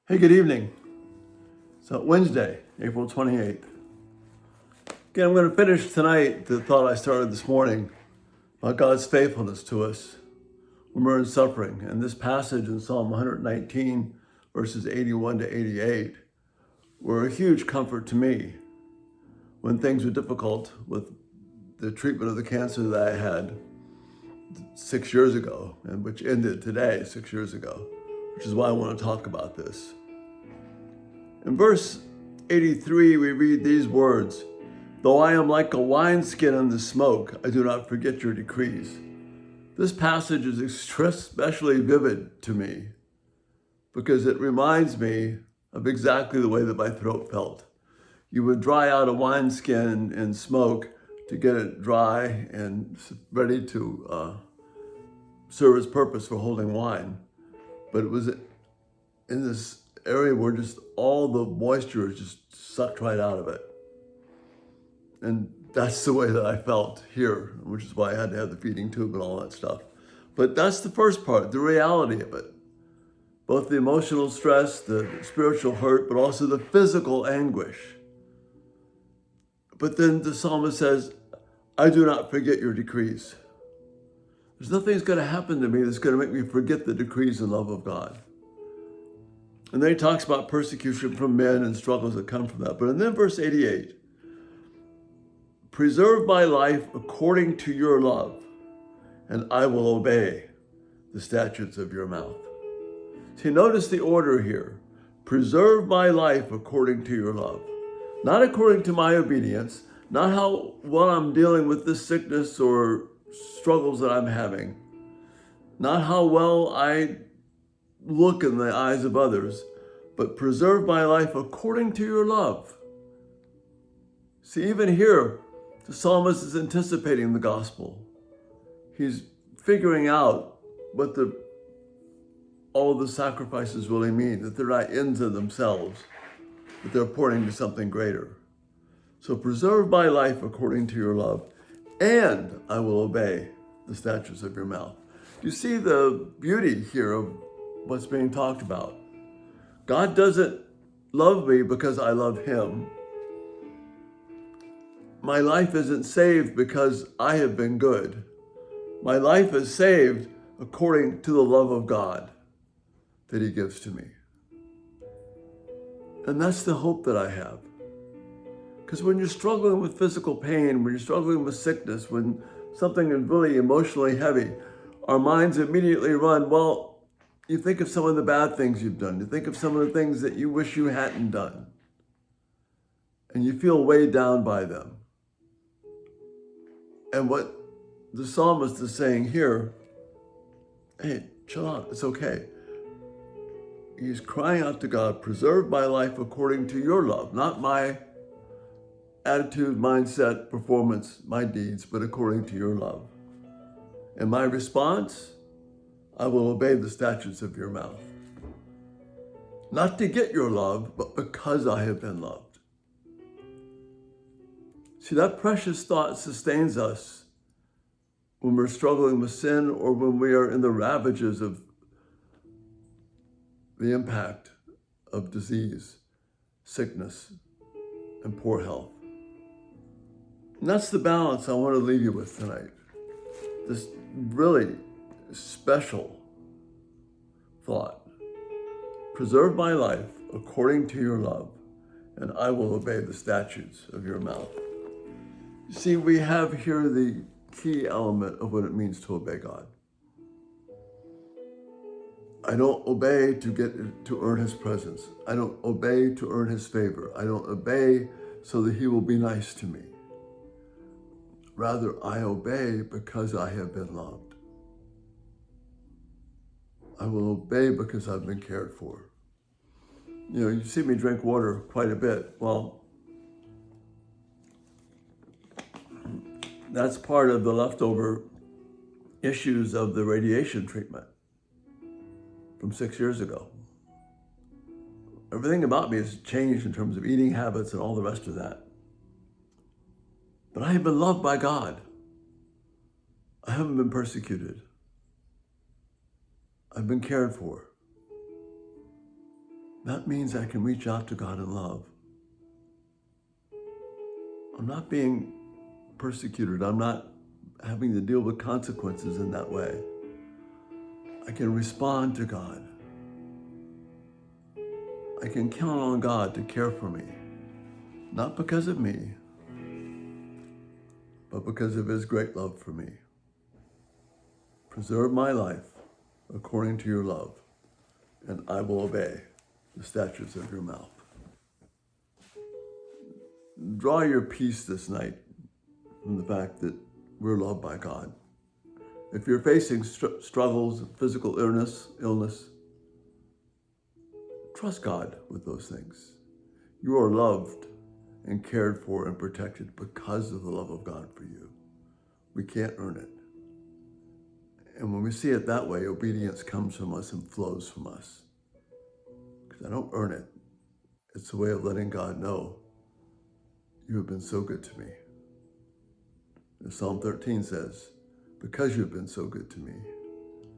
Hey, good evening. So Wednesday, April 28th. Again, I'm going to finish tonight the thought I started this morning about God's faithfulness to us when we're in suffering. And this passage in Psalm 119, verses 81 to 88, were a huge comfort to me when things were difficult with the treatment of the cancer that I had 6 years ago, and which ended today, 6 years ago, which is why I want to talk about this. In verse 83, we read these words, "Though I am like a wineskin in the smoke, I do not forget your decrees." This passage is especially vivid to me because it reminds me of exactly the way that my throat felt. You would dry out a wineskin in smoke to get it dry and ready to serve its purpose for holding wine. But it was in this area where just all the moisture is just sucked right out of it. And that's the way that I felt here, which is why I had to have the feeding tube and all that stuff. But that's the first part, the reality of it. Both the emotional stress, the spiritual hurt, but also the physical anguish. But then the psalmist says, I do not forget your decrees. There's nothing that's going to happen to me that's going to make me forget the decrees and love of God. And then he talks about persecution from men and struggles that come from that. But in then verse 88, preserve my life according to your love, and I will obey the statutes of your mouth. See, notice the order here. Preserve my life according to your love. Not according to my obedience, not how well I'm dealing with this sickness or struggles that I'm having, not how well I look in the eyes of others, but preserve my life according to your love. See, even here, the psalmist is anticipating the gospel. He's figuring out what all the sacrifices really mean, that they're not ends in themselves, but they're pointing to something greater. So preserve my life according to your love, and I will obey the statutes of your mouth. You see the beauty here of what's being talked about. God doesn't love me because I love him. My life isn't saved because I have been good. My life is saved according to the love of God that he gives to me. And that's the hope that I have. Because when you're struggling with physical pain, when you're struggling with sickness, when something is really emotionally heavy, our minds immediately run, well, you think of some of the bad things you've done. You think of some of the things that you wish you hadn't done. And you feel weighed down by them. And what the psalmist is saying here, hey, chill out, it's okay. He's crying out to God, preserve my life according to your love, not my attitude, mindset, performance, my deeds, but according to your love. And my response, I will obey the statutes of your mouth. Not to get your love, but because I have been loved. See, that precious thought sustains us when we're struggling with sin or when we are in the ravages of the impact of disease, sickness, and poor health. And that's the balance I want to leave you with tonight. This really special thought. Preserve my life according to your love, and I will obey the statutes of your mouth. You see, we have here the key element of what it means to obey God. I don't obey to earn his presence. I don't obey to earn his favor. I don't obey so that he will be nice to me. Rather, I obey because I have been loved. I will obey because I've been cared for. You know, you see me drink water quite a bit. Well, that's part of the leftover issues of the radiation treatment from 6 years ago. Everything about me has changed in terms of eating habits and all the rest of that. But I have been loved by God. I haven't been persecuted. I've been cared for. that means I can reach out to God in love. I'm not being persecuted. I'm not having to deal with consequences in that way. I can respond to God. I can count on God to care for me, not because of me, but because of his great love for me. Preserve my life according to your love, and I will obey the statutes of your mouth. Draw your peace this night from the fact that we're loved by God. If you're facing struggles, physical illness, trust God with those things. You are loved and cared for and protected because of the love of God for you. We can't earn it. And when we see it that way, obedience comes from us and flows from us. Because I don't earn it. It's a way of letting God know, you have been so good to me. As Psalm 13 says, because you've been so good to me,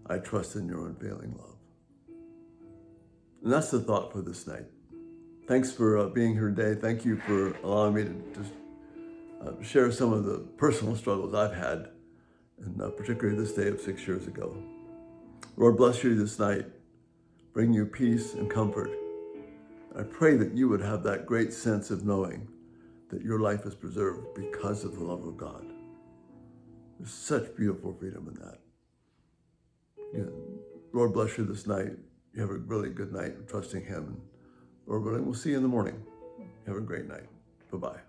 I trust in your unfailing love. And that's the thought for this night. Thanks for being here today. Thank you for allowing me to just share some of the personal struggles I've had, and particularly this day of 6 years ago. Lord, bless you this night. Bring you peace and comfort. I pray that you would have that great sense of knowing that your life is preserved because of the love of God. There's such beautiful freedom in that. Lord, bless you this night. You have a really good night, trusting him. And Lord willing, we'll see you in the morning. Have a great night. Bye-bye.